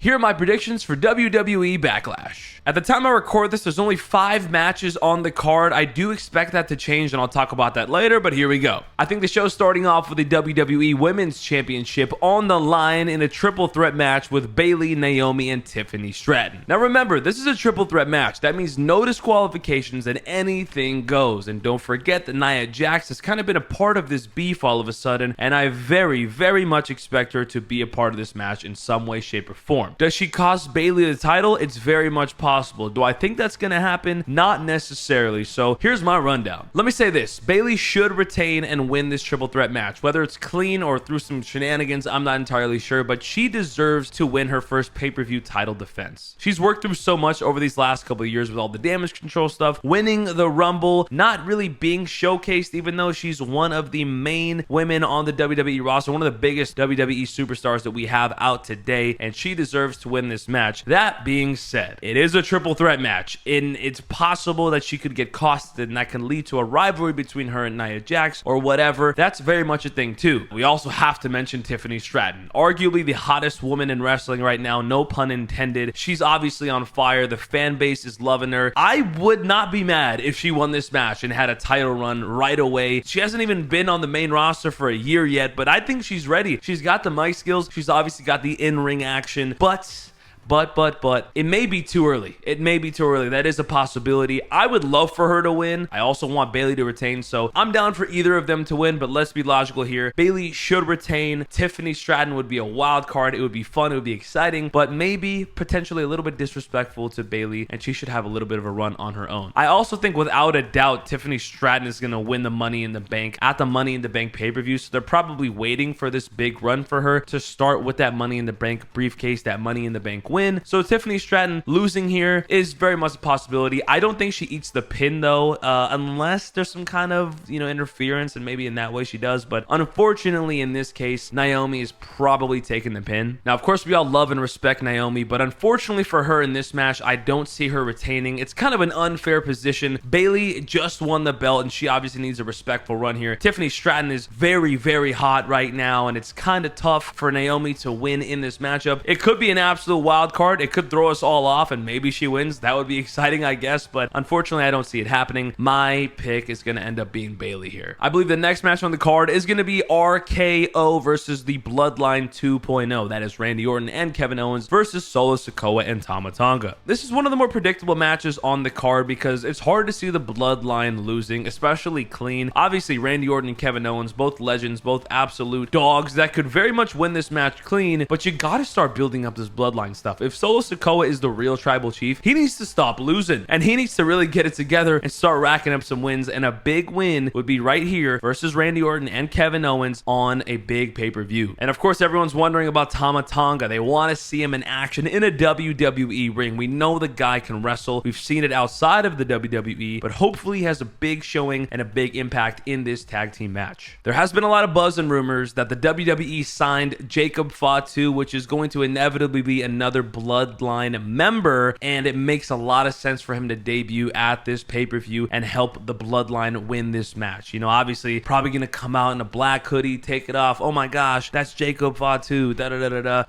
Here are my predictions for WWE Backlash. At the time I record this, there's only 5 matches on the card. I do expect that to change, and I'll talk about that later, but here we go. I think the show's starting off with the WWE Women's Championship on the line in a triple threat match with Bayley, Naomi, and Tiffany Stratton. Now remember, this is a triple threat match. That means no disqualifications and anything goes. And don't forget that Nia Jax has kind of been a part of this beef all of a sudden, and I very, very much expect her to be a part of this match in some way, shape, or form. Does she cost Bayley the title? It's very much possible. Do I think that's going to happen? Not necessarily. So here's my rundown. Let me say this. Bayley should retain and win this triple threat match. Whether it's clean or through some shenanigans, I'm not entirely sure, but she deserves to win her first pay-per-view title defense. She's worked through so much over these last couple of years with all the damage control stuff, winning the Rumble, not really being showcased, even though she's one of the main women on the WWE roster, one of the biggest WWE superstars that we have out today, and she deserves to win this match. That being said, it is a triple threat match, and it's possible that she could get costed, and that can lead to a rivalry between her and Nia Jax or whatever. That's very much a thing too. We also have to mention Tiffany Stratton, arguably the hottest woman in wrestling right now, no pun intended. She's obviously on fire. The fan base is loving her. I would not be mad if she won this match and had a title run right away. She hasn't even been on the main roster for a year yet, but I think she's ready. She's got the mic skills. She's obviously got the in-ring action, but it may be too early. It may be too early. That is a possibility. I would love for her to win. I also want Bayley to retain, so I'm down for either of them to win, but let's be logical here. Bayley should retain. Tiffany Stratton would be a wild card. It would be fun. It would be exciting, but maybe potentially a little bit disrespectful to Bayley, and she should have a little bit of a run on her own. I also think without a doubt, Tiffany Stratton is going to win the Money in the Bank at the Money in the Bank pay-per-view, so they're probably waiting for this big run for her to start with that Money in the Bank briefcase, that Money in the Bank win. So Tiffany Stratton losing here is very much a possibility. I don't think she eats the pin though, unless there's some kind of, interference, and maybe in that way she does. But unfortunately, in this case, Naomi is probably taking the pin. Now, of course, we all love and respect Naomi, but unfortunately for her in this match, I don't see her retaining. It's kind of an unfair position. Bayley just won the belt, and she obviously needs a respectful run here. Tiffany Stratton is very, very hot right now, and it's kind of tough for Naomi to win in this matchup. It could be an absolute wild card. It could throw us all off, and maybe she wins. That would be exciting, I guess, but unfortunately, I don't see it happening. My pick is going to end up being Bayley here. I believe the next match on the card is going to be RKO versus the Bloodline 2.0. That is Randy Orton and Kevin Owens versus Solo Sikoa and Tama Tonga. This is one of the more predictable matches on the card because it's hard to see the Bloodline losing, especially clean. Obviously, Randy Orton and Kevin Owens, both legends, both absolute dogs that could very much win this match clean, but you got to start building up this Bloodline stuff. If Solo Sikoa is the real tribal chief, he needs to stop losing, and he needs to really get it together and start racking up some wins, and a big win would be right here versus Randy Orton and Kevin Owens on a big pay-per-view. And of course, everyone's wondering about Tama Tonga. They want to see him in action in a WWE ring. We know the guy can wrestle. We've seen it outside of the WWE, but hopefully he has a big showing and a big impact in this tag team match. There has been a lot of buzz and rumors that the WWE signed Jacob Fatu, which is going to inevitably be another Bloodline member, and it makes a lot of sense for him to debut at this pay-per-view and help the Bloodline win this match. Obviously probably gonna come out in a black hoodie, take it off, oh my gosh, that's Jacob Fatu,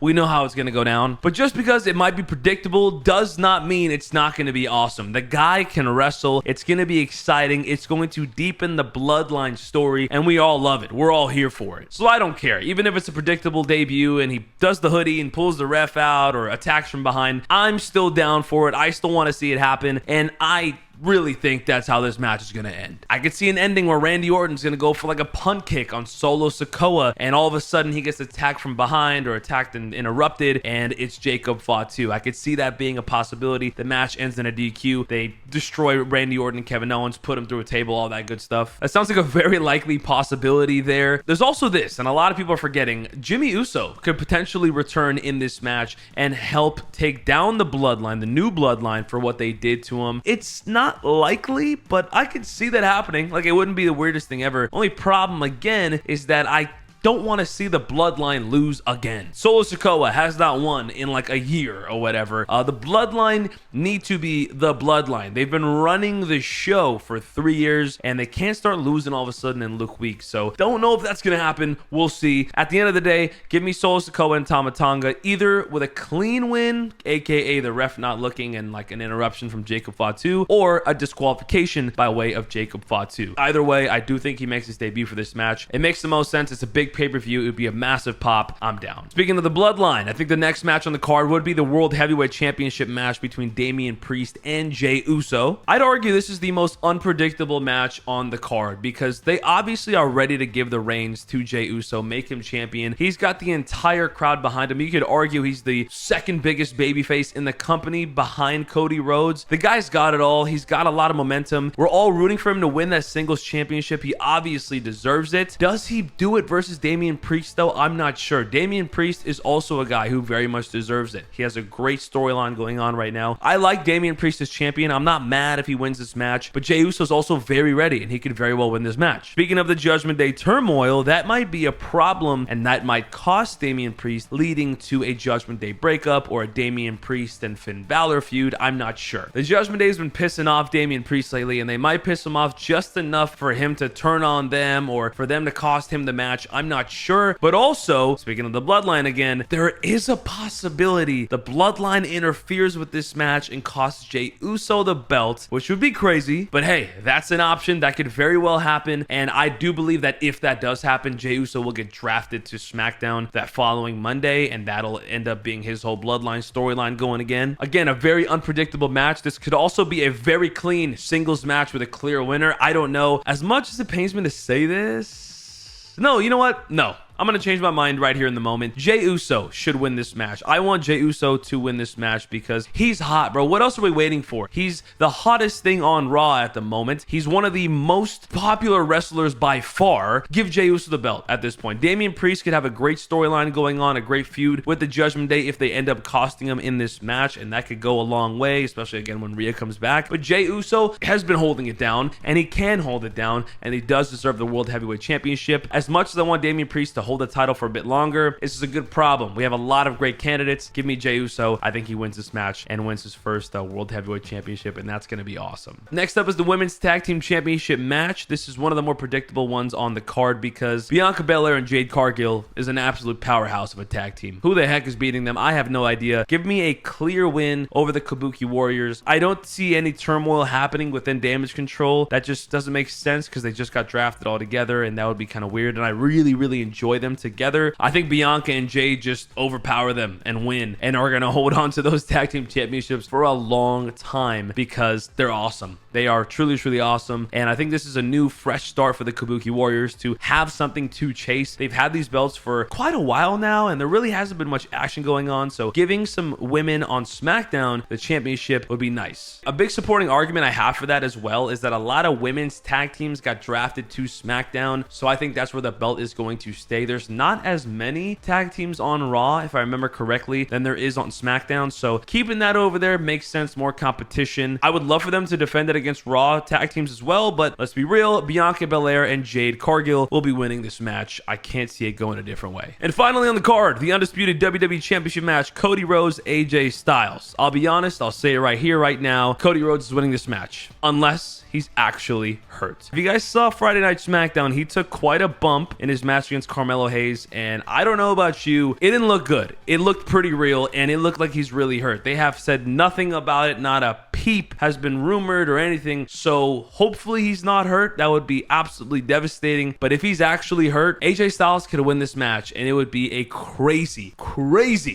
we know how it's gonna go down. But just because it might be predictable does not mean it's not gonna be awesome. The guy can wrestle. It's gonna be exciting. It's going to deepen the Bloodline story, and we all love it. We're all here for it, so I don't care. Even if it's a predictable debut and he does the hoodie and pulls the ref out or attacks from behind, I'm still down for it. I still want to see it happen, and I really think that's how this match is going to end. I could see an ending where Randy Orton's going to go for like a punt kick on Solo Sikoa, and all of a sudden he gets attacked from behind or attacked and interrupted, and it's Jacob Fatu. I could see that being a possibility. The match ends in a DQ. They destroy Randy Orton and Kevin Owens, put him through a table, all that good stuff. That sounds like a very likely possibility there. There's also this, and a lot of people are forgetting, Jey Uso could potentially return in this match and help take down the Bloodline, the new Bloodline, for what they did to him. It's not likely, but I could see that happening. Like, it wouldn't be the weirdest thing ever. Only problem, again, is that I don't want to see the Bloodline lose again. Solo Sikoa has not won in like a year or whatever. The Bloodline need to be the Bloodline. They've been running the show for 3 years, and they can't start losing all of a sudden and look weak. So don't know if that's going to happen. We'll see. At the end of the day, give me Solo Sikoa and Tama Tonga either with a clean win, aka the ref not looking and like an interruption from Jacob Fatu, or a disqualification by way of Jacob Fatu. Either way, I do think he makes his debut for this match. It makes the most sense. It's a big pay-per-view. It would be a massive pop. I'm down. Speaking of the Bloodline, I think the next match on the card would be the World Heavyweight Championship match between Damian Priest and Jey Uso. I'd argue this is the most unpredictable match on the card because they obviously are ready to give the reins to Jey Uso, make him champion. He's got the entire crowd behind him. You could argue he's the second biggest babyface in the company behind Cody Rhodes. The guy's got it all. He's got a lot of momentum. We're all rooting for him to win that singles championship. He obviously deserves it. Does he do it versus Damian Priest though? I'm not sure. Damian Priest is also a guy who very much deserves it. He has a great storyline going on right now. I like Damian Priest as champion. I'm not mad if he wins this match, but Jey Uso is also very ready and he could very well win this match. Speaking of the Judgment Day turmoil, that might be a problem and that might cost Damian Priest, leading to a Judgment Day breakup or a Damian Priest and Finn Balor feud. I'm not sure. The Judgment Day has been pissing off Damian Priest lately, and they might piss him off just enough for him to turn on them or for them to cost him the match. I'm not sure. But also, speaking of the Bloodline again, there is a possibility the Bloodline interferes with this match and costs Jey Uso the belt, which would be crazy. But hey, that's an option that could very well happen. And I do believe that if that does happen, Jey Uso will get drafted to SmackDown that following Monday, and that'll end up being his whole Bloodline storyline going again. Again, a very unpredictable match. This could also be a very clean singles match with a clear winner. I don't know. As much as it pains me to say this, no, you know what? No. I'm going to change my mind right here in the moment. Jey Uso should win this match. I want Jey Uso to win this match because he's hot, bro. What else are we waiting for? He's the hottest thing on Raw at the moment. He's one of the most popular wrestlers by far. Give Jey Uso the belt at this point. Damian Priest could have a great storyline going on, a great feud with the Judgment Day if they end up costing him in this match, and that could go a long way, especially again when Rhea comes back. But Jey Uso has been holding it down, and he can hold it down, and he does deserve the World Heavyweight Championship. As much as I want Damian Priest to hold the title for a bit longer, this is a good problem. We have a lot of great candidates. Give me Jey Uso. I think he wins this match and wins his first World Heavyweight Championship, and that's going to be awesome. Next up is the Women's Tag Team Championship match. This is one of the more predictable ones on the card because Bianca Belair and Jade Cargill is an absolute powerhouse of a tag team. Who the heck is beating them? I have no idea. Give me a clear win over the Kabuki Warriors. I don't see any turmoil happening within Damage Control. That just doesn't make sense because they just got drafted all together, and that would be kind of weird, and I really enjoy them together. I think Bianca and Jade just overpower them and win and are going to hold on to those tag team championships for a long time because they're awesome. They are truly awesome, and I think this is a new fresh start for the Kabuki Warriors to have something to chase. They've had these belts for quite a while now, and there really hasn't been much action going on, so giving some women on SmackDown the championship would be nice. A big supporting argument I have for that as well is that a lot of women's tag teams got drafted to SmackDown, so I think that's where the belt is going to stay. There's not as many tag teams on Raw, if I remember correctly, than there is on SmackDown, so keeping that over there makes sense. More competition. I would love for them to defend it against Raw tag teams as well, but let's be real, Bianca Belair and Jade Cargill will be winning this match. I can't see it going a different way. And finally on the card, the undisputed WWE Championship match, Cody Rhodes, AJ Styles. I'll be honest, I'll say it right here, right now, Cody Rhodes is winning this match, unless he's actually hurt. If you guys saw Friday Night SmackDown, he took quite a bump in his match against Carmelo Hayes, and I don't know about you, it didn't look good. It looked pretty real, and it looked like he's really hurt. They have said nothing about it, not a peep has been rumored or anything, so hopefully he's not hurt. That would be absolutely devastating, but if he's actually hurt, AJ Styles could win this match, and it would be a crazy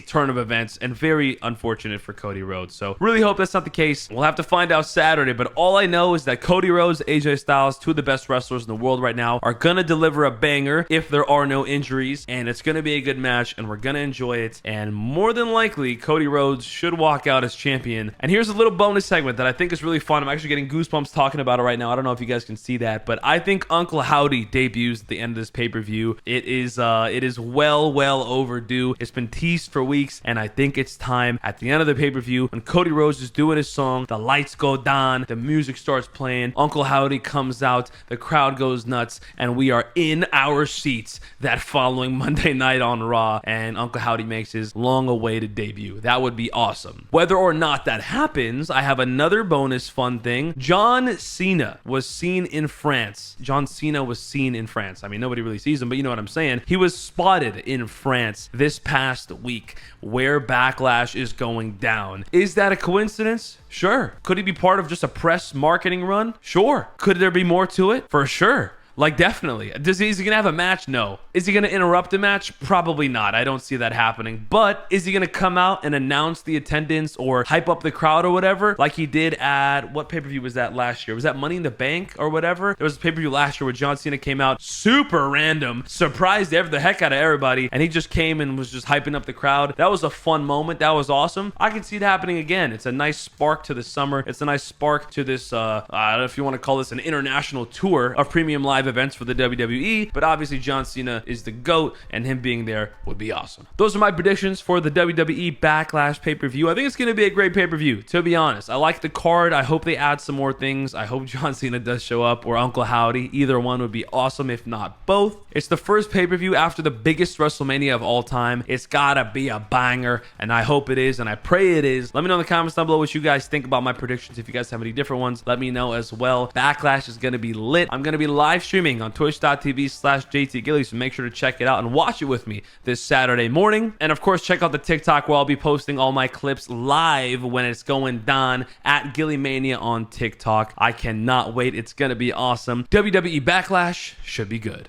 turn of events, and very unfortunate for Cody Rhodes. So really hope that's not the case. We'll have to find out Saturday, but all I know is that Cody Rhodes, AJ Styles, two of the best wrestlers in the world right now, are gonna deliver a banger if there are no injuries, and it's gonna be a good match, and we're gonna enjoy it, and more than likely Cody Rhodes should walk out as champion. And here's a little bonus segment segment that I think is really fun. I'm actually getting goosebumps talking about it right now. I don't know if you guys can see that, but I think Uncle Howdy debuts at the end of this pay-per-view. It is well overdue. It's been teased for weeks, and I think it's time at the end of the pay-per-view when Cody Rhodes is doing his song, the lights go down, the music starts playing, Uncle Howdy comes out, the crowd goes nuts, and we are in our seats that following Monday night on Raw, and Uncle Howdy makes his long-awaited debut. That would be awesome. Whether or not that happens, I have another bonus fun thing. John Cena was seen in France. John Cena was seen in France. I mean, nobody really sees him, but you know what I'm saying. He was spotted in France this past week, where Backlash is going down. Is that a coincidence? Sure. Could he be part of just a press marketing run? Sure. Could there be more to it? For sure. Like, definitely. Is he going to have a match? No. Is he going to interrupt a match? Probably not. I don't see that happening. But is he going to come out and announce the attendance or hype up the crowd or whatever, like he did at, what pay-per-view was that last year? Was that Money in the Bank or whatever? There was a pay-per-view last year where John Cena came out super random, surprised the heck out of everybody, and he just came and was just hyping up the crowd. That was a fun moment. That was awesome. I can see it happening again. It's a nice spark to the summer. It's a nice spark to this, I don't know if you want to call this an international tour of premium live events for the WWE, but obviously John Cena is the GOAT, and him being there would be awesome. Those are my predictions for the WWE Backlash pay-per-view. I think it's going to be a great pay-per-view, to be honest. I like the card. I hope they add some more things. I hope John Cena does show up, or Uncle Howdy. Either one would be awesome, if not both. It's the first pay-per-view after the biggest WrestleMania of all time. It's gotta be a banger, and I hope it is, and I pray it is. Let me know in the comments down below what you guys think about my predictions. If you guys have any different ones, let me know as well. Backlash is going to be lit. I'm going to be live streaming on twitch.tv/JTGilly, so make sure to check it out and watch it with me this Saturday morning. And of course, check out the TikTok where I'll be posting all my clips live when it's going down at Gillymania on TikTok. I cannot wait. It's going to be awesome. WWE Backlash should be good.